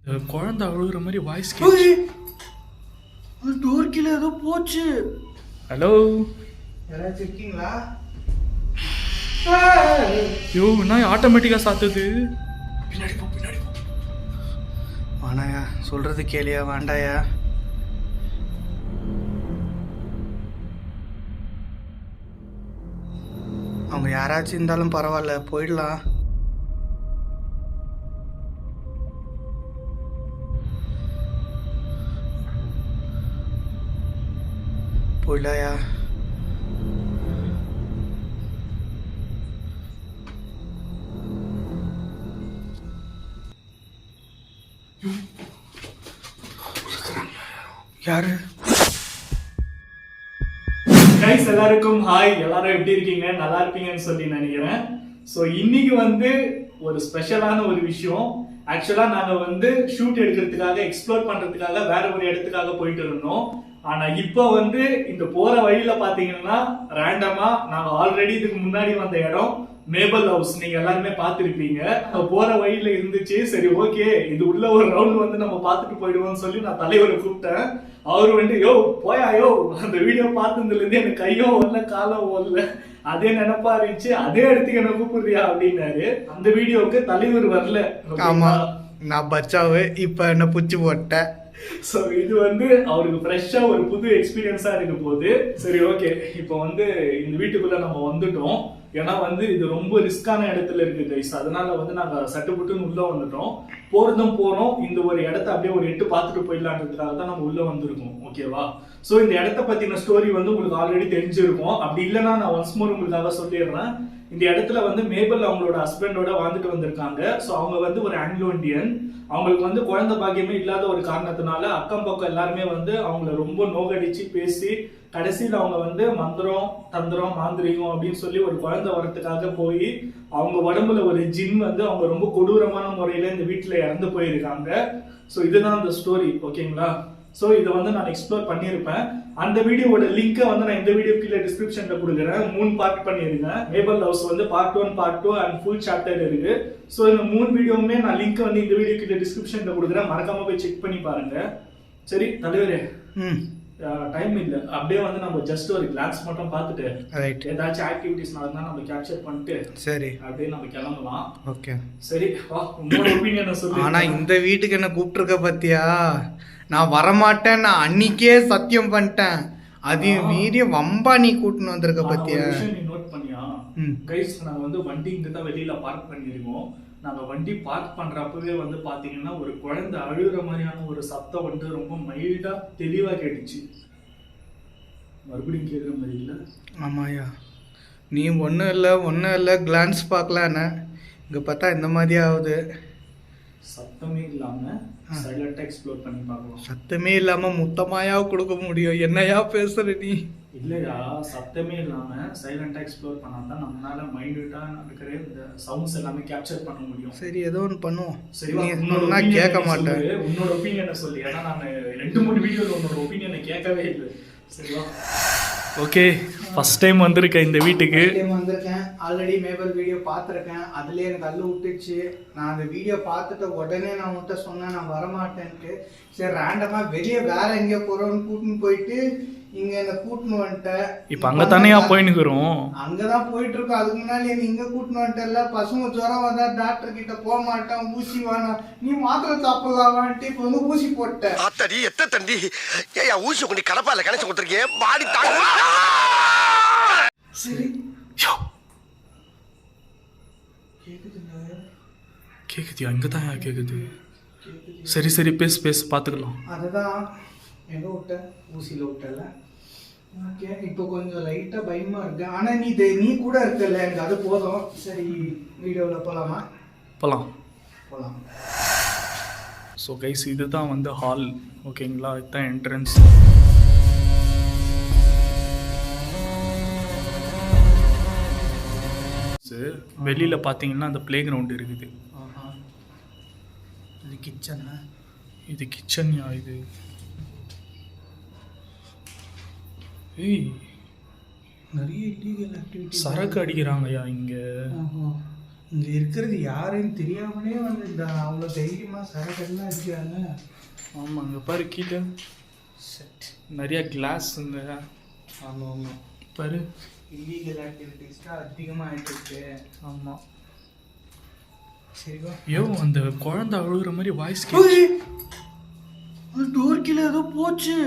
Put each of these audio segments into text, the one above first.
குழந்தை அழுகுற மாதிரி வாய்ஸ் கேட்குது. டோர் கீழே ஏதோ போச்சு. ஹலோ, யாராச்சும் இருக்கீங்களா? ஐயோ, என்ன ஆட்டோமேட்டிக்காக சாத்துது. பின்னாடி போ, பின்னாடி போ. வானாயா, சொல்றது கேளியா வேண்டாயா? அவங்க யாராச்சும் இருந்தாலும் பரவாயில்ல, போயிடலாம். போயிடலாயா? யாரு? கைஸ் எல்லாருக்கும் ஹாய். எல்லாரும் எப்படி இருக்கீங்க? நல்லா இருப்பீங்கன்னு சொல்லி நினைக்கிறேன். ஸோ இன்னைக்கு வந்து ஒரு ஸ்பெஷலான ஒரு விஷயம். ஆக்சுவலா நாங்க வந்து ஷூட் எடுக்கிறதுக்காக எக்ஸ்ப்ளோர் பண்றதுக்காக வேற ஒரு இடத்துக்காக போயிட்டு இருந்தோம். ஆனா இப்போ வந்து இந்த போற வழியில பாத்தீங்கன்னா ரேண்டமா நாங்க ஆல்ரெடி இதுக்கு முன்னாடி வந்த இடம் மேபல் ஹவுஸ் நீங்க எல்லாருமே பாத்திருப்பீங்க. போற வழியில இருந்துச்சு. சரி ஓகே, இது உள்ள ஒரு ரவுண்ட் வந்து நம்ம பாத்துட்டு போயிடுவோம்னு சொல்லி நான் தலைவரை கூப்பிட்டேன். அவரு வந்து யோ போயா யோ, அந்த வீடியோ பார்த்ததுல இருந்து எனக்கு கையோ வரல காலோ வரல, அதே நினைப்பா இருந்துச்சு, அதே இடத்துக்கு என்ன கூப்பிடுறியா அப்படின்னாரு. அந்த வீடியோவுக்கு தலைவர் வரல. ஆமா, நான் பச்சாவு இப்ப என்ன புச்சு போட்டேன். ஸோ இது வந்து அவருக்கு ஃப்ரெஷ்ஷாக ஒரு புது எக்ஸ்பீரியன்ஸாக இருக்க போகுது. சரி ஓகே, இப்போ வந்து இந்த வீட்டுக்குள்ளே நம்ம வந்துட்டோம். ஏன்னா வந்து இது ரொம்ப ரிஸ்கான இடத்துல இருக்கு கைஸ். அதனால வந்து நாங்கள் சட்டுப்புட்டுன்னு உள்ளே வந்துட்டோம். போகிறதும் போகிறோம். இந்த ஒரு இடத்த அப்படியே ஒரு எட்டு பார்த்துட்டு போயிடலான்றதுக்காக தான் நம்ம உள்ளே வந்திருக்கோம். ஓகேவா? ஸோ இந்த இடத்த பற்றின ஸ்டோரி வந்து உங்களுக்கு ஆல்ரெடி தெரிஞ்சிருக்கும். அப்படி இல்லைன்னா நான் ஒன்ஸ் மோர் உங்களுக்காக சொல்லிடுறேன். இந்த இடத்துல வந்து மேபல் அவங்களோட ஹஸ்பண்டோட வாழ்ந்துட்டு வந்திருக்காங்க. ஸோ அவங்க வந்து ஒரு ஆங்கிலோ இண்டியன். அவங்களுக்கு வந்து குழந்தை பாக்கியமே இல்லாத ஒரு காரணத்தினால அக்கம் பக்கம் எல்லாருமே வந்து அவங்கள ரொம்ப நோகடிச்சு பேசி கடைசியில் அவங்க வந்து மந்திரம் தந்திரம் மாந்திரிகம் அப்படின்னு சொல்லி ஒரு குழந்தை வரத்துக்காக போய் அவங்க உடம்புல ஒரு ஜின் வந்து அவங்க ரொம்ப கொடூரமான முறையில இந்த வீட்டுல இறந்து போயிருக்காங்க. ஸோ இதுதான் அந்த ஸ்டோரி. ஓகேங்களா? ஸோ இதை வந்து நான் எக்ஸ்ப்ளோர் பண்ணியிருப்பேன். அந்த வீடியோவோட லிங்கை வந்து நான் இந்த வீடியோ கீழே டிஸ்கிரிப்ஷன்ல கொடுக்குறேன். 3 பார்ட் பண்ணியிருக்கேன். மேபல் ஹவுஸ் வந்து part 1, part 2 and full chapter இருக்கு. ஸோ இந்த 3 வீடியோவுமே நான் லிங்க் வந்து இந்த வீடியோ கீழே டிஸ்கிரிப்ஷன்ல கொடுக்குறேன். மறக்காம போய் செக் பண்ணி பாருங்க. சரி தலைவரே, டைம் இல்ல, அப்படியே வந்து நம்ம ஜஸ்ட் ஒரு கிளான்ஸ் மட்டும் பார்த்துட்டு ஏதாச்சும் ஆக்டிவிட்டிஸ் நடந்தா நம்ம கேப்சர் பண்ணிட்டு சரி அப்படியே நம்ம கிளம்பலாம். ஓகே சரி வா, உங்களோட ஒப்பீனியனை சொல்லு. ஆனா இந்த வீட்டுக்கு என்ன கூப்பிட்டுருக்க பத்தியா? நான் வரமாட்டேன், நான் அன்னைக்கே சத்தியம் பண்ணிட்டேன். அதையும் மீறி வம்பா நீ கூட்டின்னு வந்திருக்க பத்தியா? நீ நோட் பண்ணியா கைஸ்? நாங்க வந்து வண்டி இங்க தான் வெளியில பார்க் பண்ணிருக்கோம். நாங்க வண்டி பார்க் பண்றப்பவே வந்து பாத்தீங்கன்னா ஒரு குழந்தை அழுகுற மாதிரியான ஒரு சத்தம் வந்து ரொம்ப மைல்டா தெளிவா கேட்டுச்சு. மறுபடியும் கேட்குற மாதிரி இல்லை. ஆமாயா, நீ ஒன்றும் இல்லை கிளான்ஸ் பார்க்கலான்னு இங்கே பார்த்தா இந்த மாதிரி ஆகுது. சத்தமே இல்லாம சைலண்டா எக்ஸ்ப்ளோர் பண்ணி பார்க்கலாம். சத்தமே இல்லாம முத்தமாயா கொடுக்க முடியும்? என்னையா பேசுற நீ? இல்லையா, சத்தமே இல்லாம சைலண்டா எக்ஸ்ப்ளோர் பண்ணாதான் நம்மளால மைன்யூட்டா இருக்கிற இந்த சவுண்ட்ஸ் எல்லாமே கேப்சர் பண்ண முடியும். சரி, ஏதோ ஒன்று பண்ணுவோம். சரி, நான் கேட்க மாட்டேன். உன்னோட ஒப்பீனியனை சொல்லி, ஏன்னா நான் 2-3 வீடியோல உன்னோட ஒப்பீனியனை கேட்கவே இல்லை. சரிவா? ஓகே, ஃபர்ஸ்ட் டைம் வந்திருக்கேன் இந்த வீட்டுக்கு. வந்திருக்கேன். ஆல்ரெடி மேபல் வீடியோ பார்த்துருக்கேன். அதுலேயே எனக்கு அள்ளு விட்டுச்சு. நான் அந்த வீடியோ பார்த்துட்டு உடனே நான் உன்கிட்ட சொன்னேன் நான் வரமாட்டேன்ட்டு. சரி, ரேண்டமாக வெளியே வேற எங்கேயோ போகிறோன்னு கூட்டின்னு போயிட்டு இங்கே என்னை கூட்டின்னு வந்துட்டேன். இப்போ அங்கே தானே போயின்னுக்குறோம். அங்கே தான் போயிட்டு இருக்கோம். அதுக்கு முன்னாடி நீ இங்கே கூட்டின்னு வந்துட்டல. பசங்க ஜுரம் வந்தா டாக்டர் கிட்ட போக மாட்டேன், ஊசி வேணாம், நீ மாத்திரை சாப்பிடலாமான்ட்டு இப்போ வந்து ஊசி போட்டேன். ஆத்தடி எத்த தண்டி ஏயா ஊசி கொண்டு கடப்பால கணச்சு கொடுத்துருக்கேன். பாடி தாங்க. சரி, கேக்குதியா? இங்கே தான் கேக்குது. சரி சரி, பேசு பார்த்துக்கலாம். அதுதான் எங்கே விட்ட? ஊசியில் விட்டல. ஓகே, இப்போ கொஞ்சம் லைட்டாக பயமாக இருக்கு. ஆனால் நீ கூட இருக்கல, எனக்கு அது போதும். சரி, வீடியோவில் போகலாமா? போகலாம். ஸோ கைஸ், இதுதான் வந்து ஹால். ஓகேங்களா? இதுதான் என்ட்ரன்ஸ். வெளியில் பார்த்தீங்கன்னா அந்த ப்ளே கிரவுண்ட் இருக்குது. இது கிச்சனா? இது கிச்சன்யா? இது ஏய், நிறைய இல்லீகல் ஆக்டிவிட்டி. சரக்கு அடிக்கிறாங்கய்யா இங்கே. இங்க இருக்கிறது யாருன்னு தெரியாமலே வந்து இந்த அவ்வளோ தைரியமா சரக்கெல்லாம் இருக்கிறாங்க. ஆமா அங்க பாரு கீழே செட். நிறைய கிளாஸ் ஆமாம் ஆமாம். பாரு. இல்லீகல் ஆக்டிவிட்டிஸ் தான் அதிகமாக ஆகிட்டு இருக்கு. ஆமா. சரிவா. ஐயோ அந்த குழந்தை அழுகுற மாதிரி வாய்ஸ் டோர் கீழே ஏதோ போச்சு.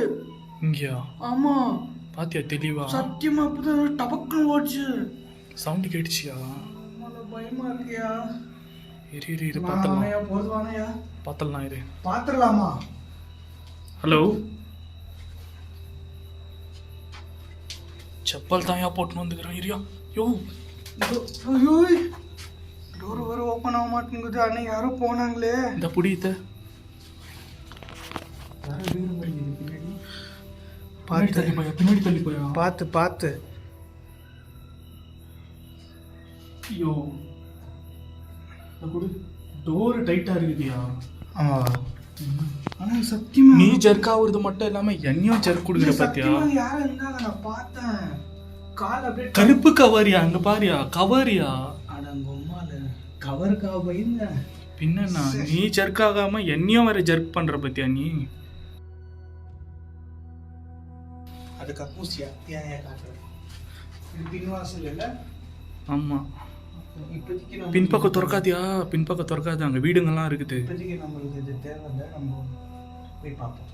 இங்கயா? ஆமா பாத்தியா தெளிவா? சத்தியமா அப்பதான் டபக்குன்னு போச்சு. சவுண்ட் கேட்டுச்சியா? பயமா இருக்கியா? இரு பார்த்தலாம். போதுவானையா பார்த்தலாம் இரு. பாத்துடலாமா? ஹலோ, செப்பல் தான் போட்டுன்னு வந்துக்கிறான். இரியா. யோ ஐயோ டோர் வர ஓப்பன் ஆக மாட்டேங்குது. அன்னைக்கு யாரோ போனாங்களே. இந்த புடித்த பின்னாடி தள்ளி போயா? பார்த்து ஐயோ டோர் டைட்டா இருக்குதியா? ஆமா. ஆனா சத்தியமா நீ ஜர்க் ஆகுறது மட்டும் இல்லாம என்னையும் ஜர்க் கொடுக்குற பாத்தியா? யாரும் இருந்தாங்க, நான் பார்த்தேன். கால் அப்படியே கருப்பு கவரியா? அங்க பாரியா கவரியா? அடங்கம்மால கவருக்காக போயிருந்தேன். பின்னா நீ ஜர்க் ஆகாம என்னையும் வேற ஜர்க் பண்ற பத்தியா நீ? அது கக்கூசியா? ஏன் காட்டுறேன். இது பின்வாசல் இல்ல? ஆமா. இப்போதைக்கு பின்பக்கம் திறக்காதியா? பின்பக்கம் திறக்காது, அங்க வீடுங்கெல்லாம் இருக்குது. இப்போதைக்கு நம்மளுக்கு இது தேவையில்லை, நம்ம போய் பார்ப்போம்.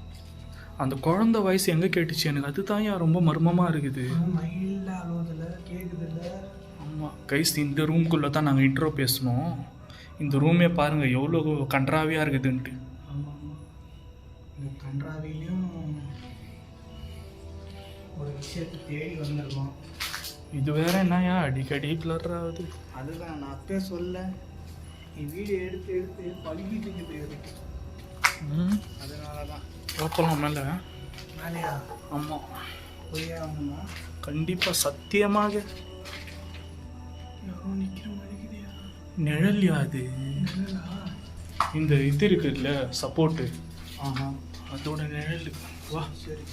அந்த குழந்தை வயசு எங்க கேட்டுச்சு எனக்கு, அதுதான் ரொம்ப மர்மமா இருக்குது. மயில அழுவதில்ல, கேக்குதில்ல. ஆமா கைஸ், இந்த ரூம்குள்ள தான் நாங்க இன்ட்ரோ பேசணும். இந்த ரூமே பாருங்க எவ்வளோ கன்றாவியா இருக்குதுன்ட்டு. ஆமா இந்த கன்றாவிலையும் ஒரு விஷயத்தை தேடி வந்திருக்கோம். இது வேற என்னயா அடிக்கடி பிளர் ஆகுது? அதுதான் நான் அப்பே சொல்ல, நீ வீடியோ எடுத்து பழகிட்டு இருக்குது. அதனால தான் பார்ப்பலாம் மேல. மேலையா? ஆமா போய் ஆகணுமா? கண்டிப்பா சத்தியமாக. யாரோ நிற்கிற மாதிரி இருக்குதியா? நிழல்யா அது? இந்த இது இருக்குல்ல சப்போர்ட்டு, அதோட நிழல். வா சரி,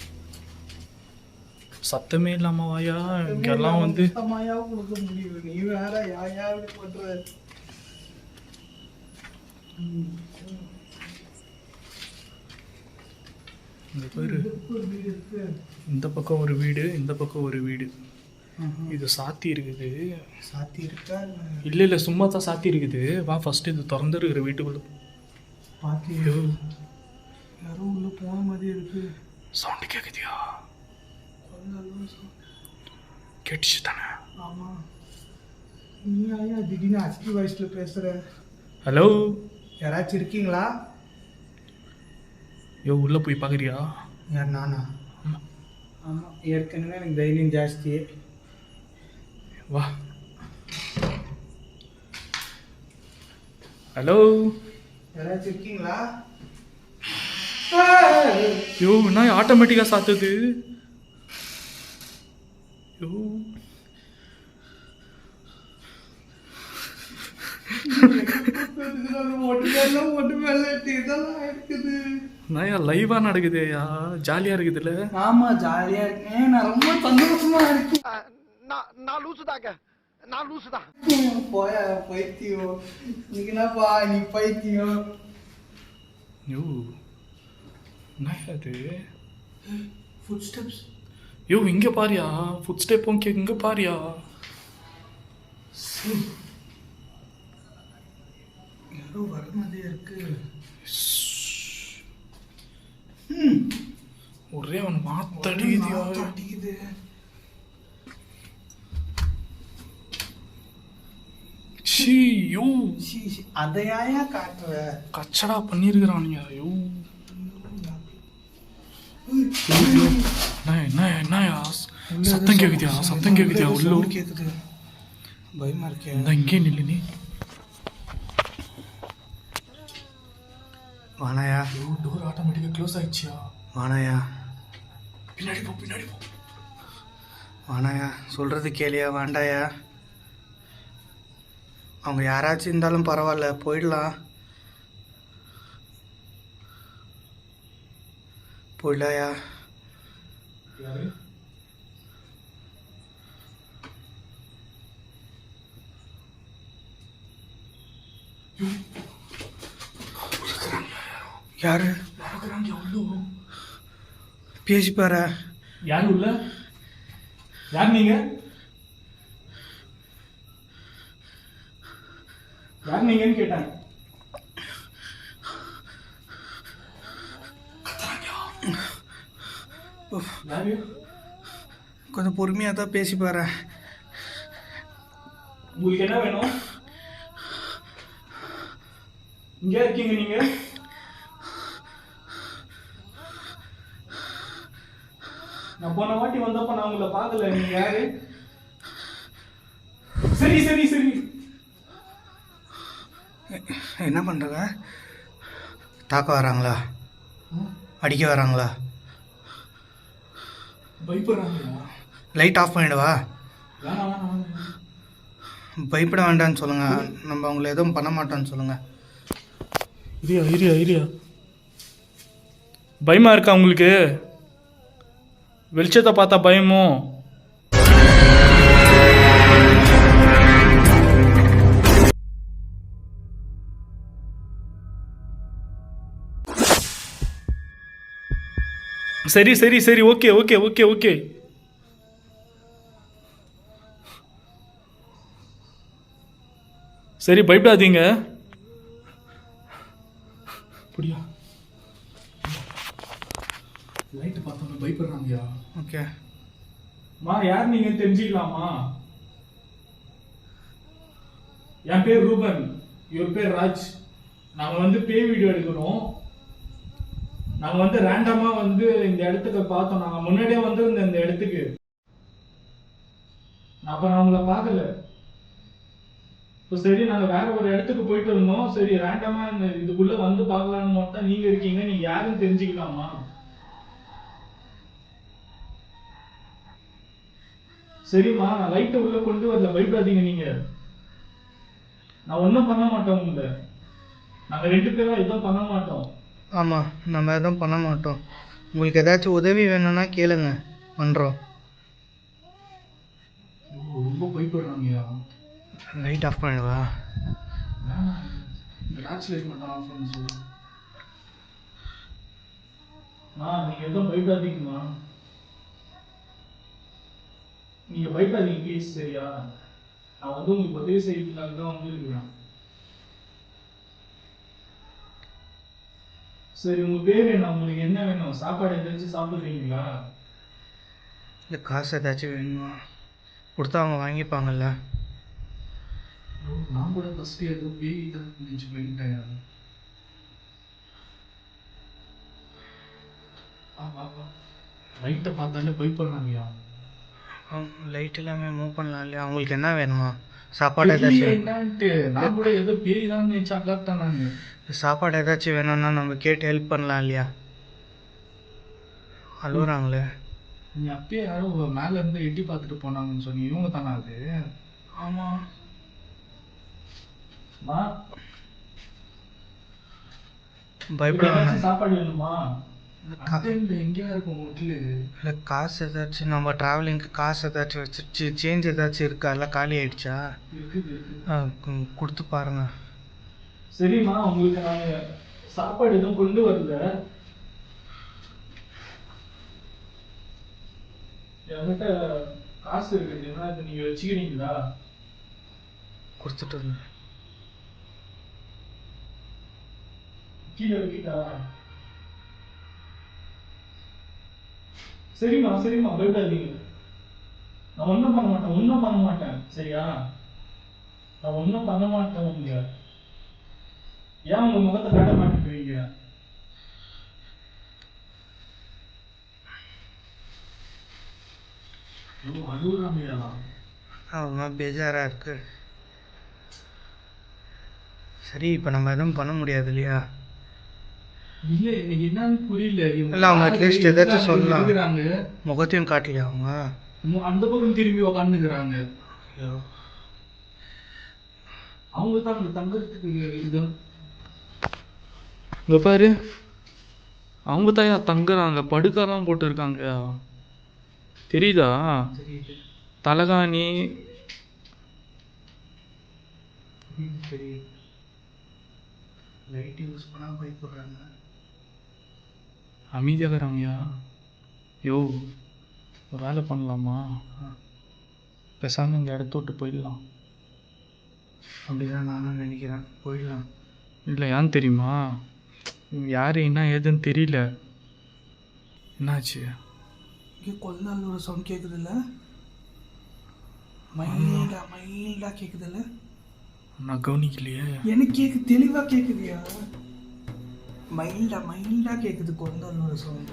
சத்தமே இல்லாம வாயா. இங்கெல்லாம் வந்து சுத்தமாயா கொடுக்க முடியும், நீ வேற யாயா இப்படி பண்ற. இந்த பேரு இந்த பக்கம் ஒரு வீடு, இந்த பக்கம் ஒரு வீடு. இது சாத்தி இருக்குது. சாத்தி இருக்கா? இல்ல சும்மா தான் சாத்தி இருக்குது. வா ஃபர்ஸ்ட் இது திறந்து இருக்கிற வீட்டுக்குள்ள பாத்தியோ? யாரோ உள்ள போன மாதிரி இருக்கு. சவுண்ட் கேக்குதியா? கேட்டுச்சு தானே? ஆமா. நீ ஆயா திடீர்னு அஸ்கி வாய்ஸ்ல பேசுற? ஹலோ, யாராச்சும் இருக்கீங்களா? யோ உள்ள போய் பாக்குறியா? யார், நானா? ஆமா, ஏற்கனவே எனக்கு தைரியம் ஜாஸ்தி. வா. ஹலோ, யாராச்சும் இருக்கீங்களா? யோ என்ன ஆட்டோமேட்டிக்கா சாத்துது? யோ லைவா நடக்குதேயா, ஜாலியா இருக்குதுல்ல? ஆமா ஜாலியா இருக்கேன், நான் ரொம்ப சந்தோஷமா இருக்கேன். நான் லூசுதாங்க, நான் லூசுதான். போயா பைத்தியம், நீங்களாப்பா நீ பைத்தியம். யோ என்ன அது? Food steps. யோ இங்க பாரியா, ஃபுட் ஸ்டெப்பும் இங்க பாரியா. யாரோ வர மாதிரி இருக்கு. ஒரே அவன் மாத்தடிக்குதியா? அடிக்குது. சீ யோ, அதையா காட்டுற? கச்சடா பண்ணிருக்கிறானுங்க. யோ என்னயா சத்தம் கேக்குதியா? சத்தம் கேக்குதியா? உள்ள கேக்குது, பயமா இருக்கே. இங்கே நில்லு நீ. வானாயா? டோர் ஆட்டோமேட்டிக்கா க்ளோஸ் ஆயிடுச்சியா? வானாயா? பின்னாடி போ, பின்னாடி போ. வானாயா? சொல்றது கேளியா? வாண்டாயா? அவங்க யாராச்சும் இருந்தாலும் பரவாயில்ல, போயிடலாம். போயிடலாயா? யாரு? யாரு யாருக்குறாங்க அவ்வளோ? பேசி பாரு. யாரு உள்ள? யார் நீங்க? யார் நீங்கன்னு கேட்டேன். யாரு? கொஞ்சம் பொறுமையாக தான் பேசி பாரு. உங்களுக்கு என்ன வேணும்? இங்க இருக்கீங்க நீங்க? நான் போன வாட்டி வந்தப்ப நான் உங்களை பார்க்கல. நீங்க யாரு? சரி சரி சரி. என்ன பண்ணுறாங்க? தாக்க வராங்களா? அடிக்க வராங்களா? பயப்படுறாங்களா? லைட் ஆஃப் பண்ணிடுவா? வேணாம் வேணாம் வேணாம். பயப்பட வேண்டாம்னு சொல்லுங்கள். நம்ம அவங்கள எதுவும் பண்ண மாட்டோம்னு சொல்லுங்கள். இரியா பயமா இருக்கா உங்களுக்கு? வெளிச்சத்தை பார்த்தா பயமோ? சரி சரி சரி, ஓகே ஓகே ஓகே ஓகே. சரி பயப்படாதீங்க. அப்படியா? லைட் பார்த்தவங்க பயப்படுறாங்கயா. ஓகே மா, யார் நீங்க தெரிஞ்சுக்கலாமா? என் பேர் ரூபன், இவர் பேர் ராஜ். நாங்க வந்து பேய் வீடியோ எடுக்கிறோம். நாங்க வந்து ரேண்டமா வந்து இந்த இடத்துக்கு பார்த்தோம். நாங்க முன்னாடியே வந்திருந்தோம் இந்த இடத்துக்கு. அப்ப நான் உங்களை பார்க்கல. இப்போ சரி, நாங்க வேற ஒரு இடத்துக்கு போயிட்டு இருந்தோம். சரி, ரேண்டமா இந்த இதுக்குள்ள வந்து பார்க்கலாம்னு மட்டும் நீங்க இருக்கீங்க. நீங்க யாருன்னு தெரிஞ்சுக்கலாமா? சரிம்மா, நான் லைட்டை உள்ள கொண்டு வரல, பயப்படாதீங்க நீங்க. நான் ஒன்றும் பண்ண மாட்டோம் உங்களை. நாங்க 2 பேரும் எதுவும் பண்ண மாட்டோம். ஆமாம், நம்ம எதுவும் பண்ண மாட்டோம். உங்களுக்கு ஏதாச்சும் உதவி வேணும்னா கேளுங்க, பண்ணுறோம். ரொம்ப பயப்படுறாங்கய்யா. Light off பண்ணிடுவா? இந்த டார்ச் லைட் மட்டும் ஆஃப் பண்ணி சொல்லு. நீங்க எதுவும் பயப்படாதீங்கம்மா. நீங்க பயப்படாதீங்க ப்ளீஸ், சரியா? நான் வந்து உங்களுக்கு உதவி செய்யறதுக்காக தான் வந்துருக்கிறேன். சரி, உங்க பேர் என்ன? உங்களுக்கு என்ன வேணும்? சாப்பாடு ஏதாச்சும் சாப்பிடுறீங்களா? இல்லை, காசு ஏதாச்சும் வேணுமா? கொடுத்தா அவங்க வாங்கிப்பாங்கல்ல. நான் கூட ஃபர்ஸ்ட் ஏதோ பேய் தான் நினைச்சு போயிட்டேன். லைட்டை பார்த்தாலே பயப்படுறாங்கய்யா. லைட் எல்லாமே மூவ் பண்ணலாம் இல்லையா? அவங்களுக்கு என்ன வேணுமா? சாப்பாடு ஏதாச்சும்? என்னன்ட்டு நான் கூட ஏதோ பேய் தான் நினைச்சு அல்லாட்டேன் நான். சாப்பாடு ஏதாச்சும் வேணும்னா நம்ம கேட்டு ஹெல்ப் பண்ணலாம் இல்லையா? அழுகுறாங்களே. நீ அப்பயே யாரோ மேல இருந்து எட்டி பார்த்துட்டு போனாங்கன்னு சொன்னி, இவங்க தானே அது? ஆமாம். பயப்படாம. சாப்பாடு வேணுமா? எங்கேயா இருக்கும் ஹோட்டலு? இல்லை, காசு ஏதாச்சும் நம்ம ட்ராவலிங்க்கு காசு ஏதாச்சும் வச்சு சேஞ்ச் ஏதாச்சும் இருக்கா? இல்லை காலி ஆயிடுச்சா? இருக்குது. கொடுத்து பாருங்க. சரிம்மா, உங்களுக்கு நாங்கள் சாப்பாடு எதுவும் கொண்டு வரல. என்கிட்ட காசு இருக்குது, ஏன்னா இதை நீங்கள் வச்சுக்கிறீங்களா? கொடுத்துட்டு இருந்தேன். கீழே வைக்கிட்டா? சரிம்மா சரிம்மா, பயப்படாதீங்க. நான் ஒன்றும் பண்ண மாட்டேன் சரியா? நான் ஒன்றும் பண்ண மாட்டேன். உங்க ஏன் உங்க முகத்தை காட்ட மாட்டேங்கிறீங்க? அவ்வளோ பேஜாராக இருக்கு. சரி, இப்போ நம்ம எதுவும் பண்ண முடியாது இல்லையா? இல்லை, எனக்கு என்னன்னு புரியல. இல்லை, அவங்க அட்லீஸ்ட் ஏதாச்சும் சொல்லலாம். முகத்தையும் காட்டலையா அவங்க? அந்த பக்கம் திரும்பி உக்காந்துக்கிறாங்க. ஐயோ, அவங்க தான் அந்த தங்கறதுக்கு இது. இங்க பாரு, அவங்க தான் தங்குறாங்க. படுக்கெல்லாம் போட்டுருக்காங்க, தெரியுதா? தலகாணி. சரி, லைட் யூஸ் பண்ணால் பயப்படுறாங்க. அமைதியாகிறாங்கய்யா. யோ ஒரு வேலை பண்ணலாமா? பேசாமல் இந்த இடத்த விட்டு போயிடலாம். அப்படிதான் நானும் நினைக்கிறேன். போயிடலாம். இல்லை ஏன்னு தெரியுமா, யார் என்ன ஏதுன்னு தெரியல. என்னாச்சு? இங்கே கொல்லால் ஒரு சவுண்ட் கேட்குதுல்ல, மைல்டாக கேட்குதுல்ல. நான் கவனிக்கலையே. எனக்கு தெளிவாக கேட்குதுயா. மைல்டாக கேட்குது கொல்லால் ஒரு சவுண்டு.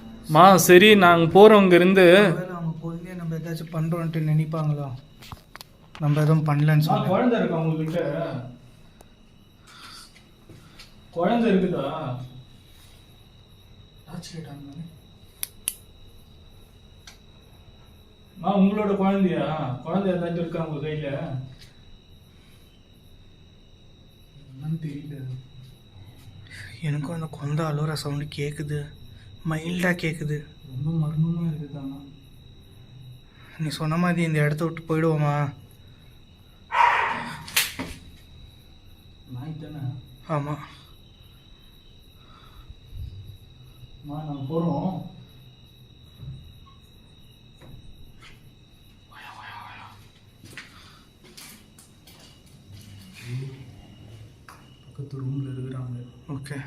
சரி நாங்கள் போகிறோம் இங்கேருந்து. அவங்க குழந்தைய நம்ம ஏதாச்சும் பண்ணுறோன்ட்டு நினைப்பாங்களோ, நம்ம எதுவும் பண்ணலன்னு சொல்லி. குழந்தை இருக்கா உங்ககிட்ட? குழந்தை இருக்குதா? உங்களோட குழந்தையா? குழந்தை ஏதாச்சும் இருக்கா உங்க கையில? என்னன்னு தெரியல. எனக்கும் அந்த கொந்த அழுகிற சவுண்டு கேட்குது, மைல்டாக கேட்குது. ரொம்ப மர்மமாக இருக்குதாண்ணா. நீ சொன்ன மாதிரி இந்த இடத்த விட்டு போயிடுவோமா? நாய் தானே? ஆமாம். நாங்கள் போகிறோம். பக்கத்து ரூமில் இருக்கிறாங்க. ஓகே.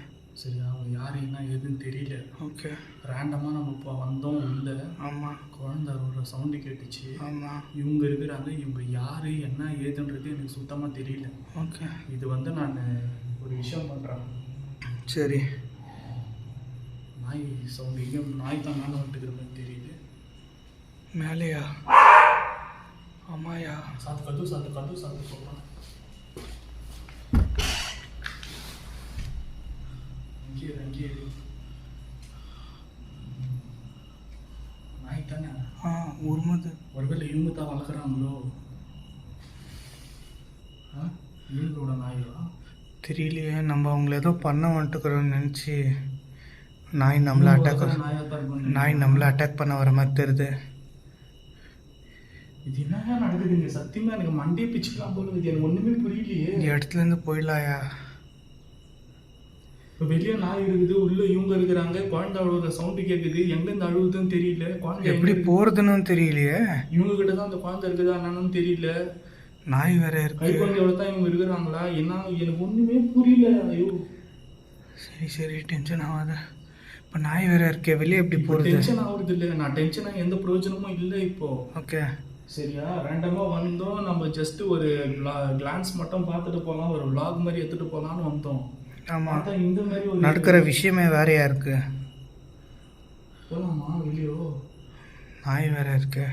சரி, அவங்க யார் என்ன ஏதுன்னு தெரியல. ஓகே. ரேண்டமாக நம்ம இப்போ வந்தோம் உள்ள. ஆமாம். குழந்தை ஒரு சவுண்டு கேட்டுச்சு. ஆமாம். இவங்க இருக்கிறாங்க. இவங்க யார் என்ன ஏதுன்றது எனக்கு சுத்தமாக தெரியல. ஓகே. இது வந்து நான் ஒரு விஷயம் பண்ணுறேன். சரி. நாய் சவுண்டு எங்கே? நாய் தான் மேலே வந்துட்டுக்கிற மாதிரி தெரியுது. மேலேயா? ஆமாயா. கது சாத்து சொல்கிறேன். அங்கேயே நாய் தானே? உருமுது. ஒருவேளை இவங்க தான் வளர்க்குறாங்களோ? இவங்களோட நாயா? தெரியலையே. நம்ம அவங்கள ஏதோ பண்ண வந்துட்டுக்கிறோன்னு நினச்சி நாய் நம்மளை அட்டாக் பண்ண வர மாதிரி தெரியுது. இது என்னங்க நடக்குதுங்க? சத்தியமாக எனக்கு மண்டே பிச்சுக்கலாம் போல இது. எனக்கு ஒன்றுமே புரியலையே. இந்த இடத்துலேருந்து போயிடலாயா? இப்போ வெளியே நாய் இருக்குது, உள்ள இவங்க இருக்கிறாங்க. குழந்தை அழுகுற சவுண்டு கேட்குது. எங்கேருந்து அழுகுதுன்னு தெரியல. குழந்தை எப்படி போகிறதுன்னு தெரியலையே. இவங்க கிட்ட தான் அந்த குழந்தை இருக்குதா என்னன்னு தெரியல. நாய் வேற இருக்கு. கை குழந்தையோட தான் இவங்க இருக்கிறாங்களா என்ன? எனக்கு ஒன்றுமே புரியல. ஐயோ சரி டென்ஷன் ஆகாத. இப்போ நாய் வேற இருக்கே, வெளியே எப்படி போகிறது? டென்ஷன் ஆகுறது இல்லை. நான் டென்ஷனாக எந்த பிரயோஜனமும் இல்லை இப்போ. ஓகே. சரியா? ரேண்டமாக வந்தோம். நம்ம ஜஸ்ட் ஒரு கிளான்ஸ் மட்டும் பார்த்துட்டு போகலாம், ஒரு விளாக் மாதிரி எடுத்துகிட்டு போகலான்னு வந்தோம். ஆமாம். இந்த மாதிரி ஒரு நடக்கிற விஷயமே வேறையா இருக்கு. போகலாமா வெளியோ? நாய் வேற இருக்கு.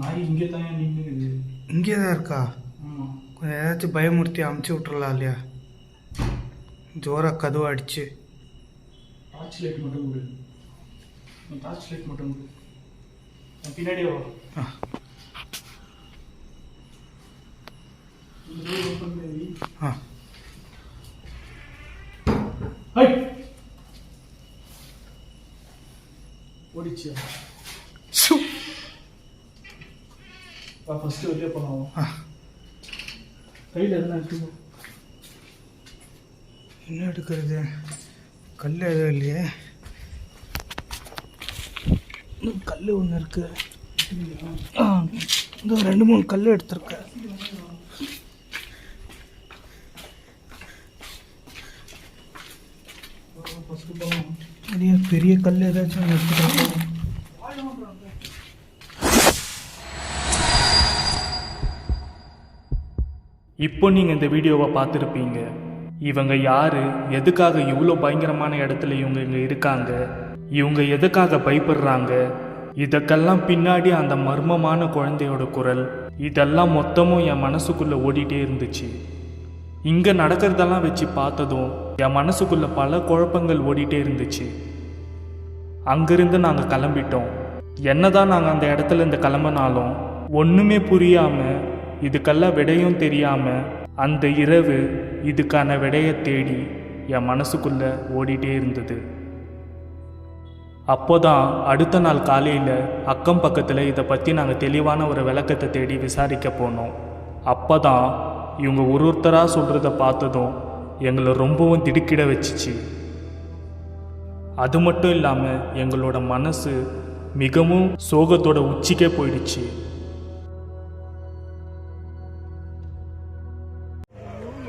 நாய் இங்கே தான் நின்றுக்குது. இங்கே தான் இருக்கா? ஆமாம். கொஞ்சம் ஏதாச்சும் பயமுறுத்தி அமுச்சு விட்றலாம் இல்லையா? ஜோராக கதவை அடிச்சு. டார்ச் லைட் மட்டும் கொடு. டார்ச் லைட் மட்டும் கொடு. பின்னாடியே வா. ஓடிச்சியா? ஃபர்ஸ்ட் வெளியே போகலாம். கையில் எதுனா எடுத்துக்கோ. என்ன எடுக்கிறது? கல் எதுவும் இல்லையே. கல் ஒன்று இருக்கு. இந்த 2-3 கல் எடுத்திருக்கேன். பெரிய கல் ஏதாச்சும் எடுத்துக்கிறேன். இப்போ நீங்கள் இந்த வீடியோவை பார்த்துருப்பீங்க. இவங்க யார், எதுக்காக இவ்வளோ பயங்கரமான இடத்துல இவங்க இங்கே இருக்காங்க, இவங்க எதுக்காக பயப்படுறாங்க, இதுக்கெல்லாம் பின்னாடி அந்த மர்மமான குழந்தையோட குரல், இதெல்லாம் மொத்தமும் என் மனசுக்குள்ளே ஓடிட்டே இருந்துச்சு. இங்கே நடக்கிறதெல்லாம் வச்சு பார்த்ததும் என் மனசுக்குள்ளே பல குழப்பங்கள் ஓடிட்டே இருந்துச்சு. அங்கிருந்து நாங்கள் கிளம்பிட்டோம். என்னதான் நாங்கள் அந்த இடத்துல இருந்து கிளம்பினாலும் ஒன்றுமே புரியாமல், இதுக்கெல்லாம் விடையும் தெரியாமல் அந்த இரவு இதுக்கான விடையை தேடி என் மனசுக்குள்ளே ஓடிட்டே இருந்தது. அப்போதான் அடுத்த நாள் காலையில் அக்கம் பக்கத்தில் இதை பற்றி நாங்கள் தெளிவான ஒரு விளக்கத்தை தேடி விசாரிக்க போனோம். அப்போ தான் இவங்க ஒருத்தராக சொல்கிறத பார்த்ததும் எங்களை ரொம்பவும் திடுக்கிட வச்சுச்சு. அது மட்டும் இல்லாமல் எங்களோட மனசு மிகவும் சோகத்தோட உச்சிக்கே போயிடுச்சு.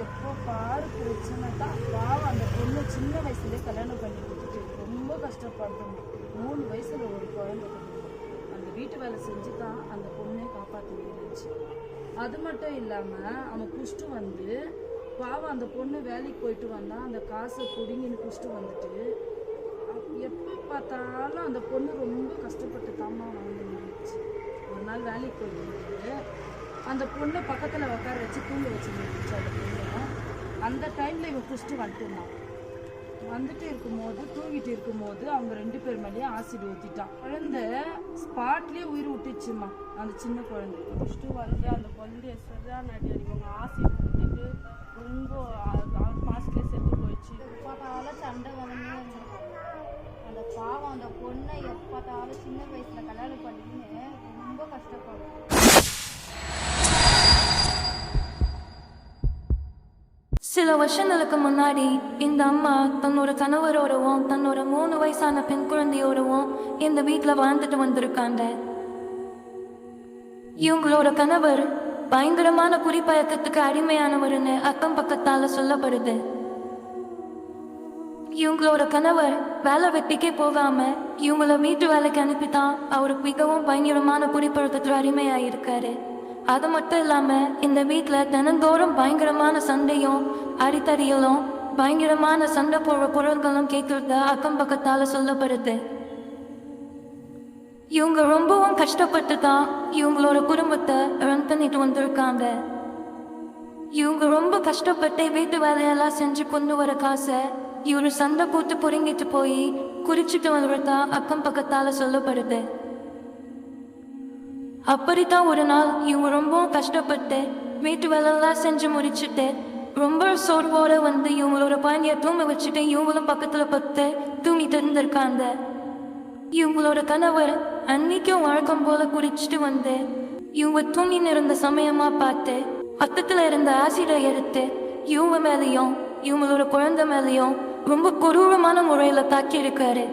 எப்போ பாரு பிரச்சனை தான். பாவம் அந்த பொண்ணு சின்ன வயசுலேயே கல்யாணம் பண்ணி கொடுத்துட்டு ரொம்ப கஷ்டப்படணும். 3 வயசுல ஒரு குழந்தை. அந்த வீட்டு வேலை செஞ்சு தான் அந்த பொண்ணை காப்பாற்றி இருந்துச்சு. அது மட்டும் இல்லாமல் அவன் குஷ்டு வந்து பாவம் அந்த பொண்ணு வேலைக்கு போயிட்டு வந்தான். அந்த காசை பிடிங்கின்னு குஷ்டு வந்துட்டு எப்போ பார்த்தாலும் அந்த பொண்ணு ரொம்ப கஷ்டப்பட்டு தாமா வாழ்ந்து இருந்துச்சு. ஒரு நாள் வேலைக்கு போயிட்டு அந்த பொண்ணை பக்கத்தில் உட்கார வச்சு தூங்க வச்சுருந்துச்சு. அந்த பொண்ணு அந்த டைமில் இவன் குஷ்டு வந்துட்டுருந்தான். வந்துட்டு இருக்கும்போது தூங்கிட்டு இருக்கும்போது அவங்க 2 பேர் மேலேயும் ஆசிட் ஊற்றிட்டான். குழந்தை ஸ்பாட்லேயே உயிர் விட்டுச்சுமா. அந்த சின்ன குழந்தை குஷ்டு வந்து அந்த குழந்தைய சரியான அடி அடிப்பாங்க. ஆசிட் ஊற்றிட்டு ரொம்ப மாஸ்ட்லேயே செத்து போயிடுச்சு. பார்த்தாலும் சண்டை வந்து அந்த பாவம் அந்த பொண்ணை பார்த்தாலும் சின்ன வயசுல கல்யாணம் பண்ணின்னு ரொம்ப கஷ்டப்படும். சில வருஷங்களுக்கு முன்னாடி இந்த அம்மா தன்னோட கணவரோடவும் தன்னோட 3 வயசான பெண் குழந்தையோடவும் இந்த வீட்டில் வாழ்ந்துட்டு வந்திருக்காங்க. இவங்களோட கணவர் பயங்கரமான குடிப்பழக்கத்துக்கு அடிமையானவர்னு அக்கம் பக்கத்தால சொல்லப்படுது. இவங்களோட கணவர் வேலை வெட்டிக்கே போகாம இவங்கள வீட்டு வேலைக்கு அனுப்பித்தான் அவர் மிகவும் பயங்கரமான குடிப்பழக்கத்துல அடிமையாயிருக்காரு. அது மட்டும் இல்லாம இந்த வீட்டில் தினந்தோறும் பயங்கரமான சண்டையும் அடித்தடிகளும் பயங்கரமான சண்டை போடுற பொருள்களும் கேட்கறது அக்கம் பக்கத்தால சொல்லப்படுது. இவங்க ரொம்பவும் கஷ்டப்பட்டு தான் இவங்களோட குடும்பத்தை ரன் பண்ணிட்டு வந்திருக்காங்க. இவங்க ரொம்ப கஷ்டப்பட்டு வீட்டு வேலையெல்லாம் செஞ்சு கொண்டு வர காசை இவரு சண்டை போட்டு பொறுங்கிட்டு போய் குறிச்சிட்டு வந்துட்டா அக்கம் பக்கத்தால சொல்லப்படுது. அப்படித்தான் ஒரு நாள் இவங்க ரொம்பவும் கஷ்டப்பட்டு வீட்டு வேலையெல்லாம் செஞ்சு முடிச்சுட்டு ரொம்ப சோர்வோட வந்து இவங்களோட குழந்தைய தூங்க வச்சுட்டு இவங்களும் பக்கத்துல பத்து தூங்கிட்டு இருந்திருக்காங்க. இவங்களோட கணவர் அன்னைக்கும் வழக்கம் போல குடிச்சிட்டு வந்து இவங்க தூங்கின்னு இருந்த சமயமா பார்த்து பக்கத்துல இருந்த ஆசிடை எடுத்து இவங்க மேலேயும் இவங்களோட குழந்தை மேலேயும் ரொம்ப கொடூரமான முறையில தாக்கி இருக்காரு.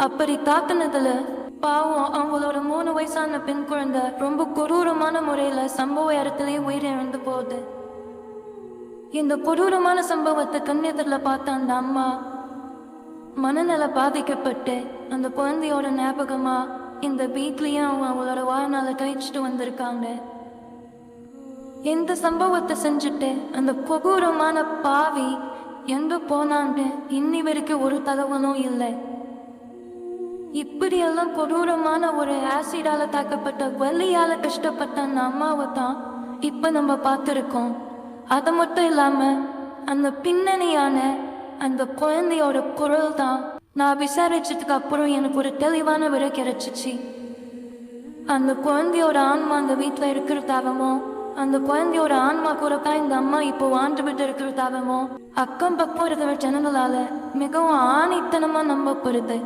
அப்படி தாக்குனதுல பாவம் அவங்களோட 3 வயசான பெண் குழந்தை ரொம்ப கொடூரமான முறையில சம்பவ இடத்துலயே உயிரிழந்து போகுது. இந்த கொடூரமான சம்பவத்தை கண்ணெதிரில் பார்த்த அந்த அம்மா மனநல பாதிக்கப்பட்டு அந்த குழந்தையோட ஞாபகமா இந்த வீட்லயும் அவங்க அவங்களோட வாழ்நாள கழிச்சுட்டு வந்திருக்காங்க. இந்த சம்பவத்தை செஞ்சுட்டு அந்த கொடூரமான பாவி எங்க போனான்னு இன்னி வரைக்கும் ஒரு தகவலும் இல்லை. இப்படியெல்லாம் கொடூரமான ஒரு ஆசிடால தாக்கப்பட்ட வலியால கஷ்டப்பட்ட அந்த அம்மாவை தான் இப்ப நம்ம பார்த்துருக்கோம். அது மட்டும் இல்லாம அந்த பின்னணியான அந்த குழந்தையோட குரல் தான் நான் விசாரிச்சதுக்கு அப்புறம் எனக்கு ஒரு தெளிவான விட கிடைச்சிச்சு. அந்த குழந்தையோட ஆன்மா அந்த வீட்டில் இருக்கிறதாகவும் அந்த குழந்தையோட ஆன்மா கூட தான் இந்த அம்மா இப்போ வாழ்ந்து விட்டு இருக்கிறதாகவும் அக்கம் பக்கம் இருக்கிற ஜனங்களால மிகவும் ஆணித்தனமா நம்பப்படுது.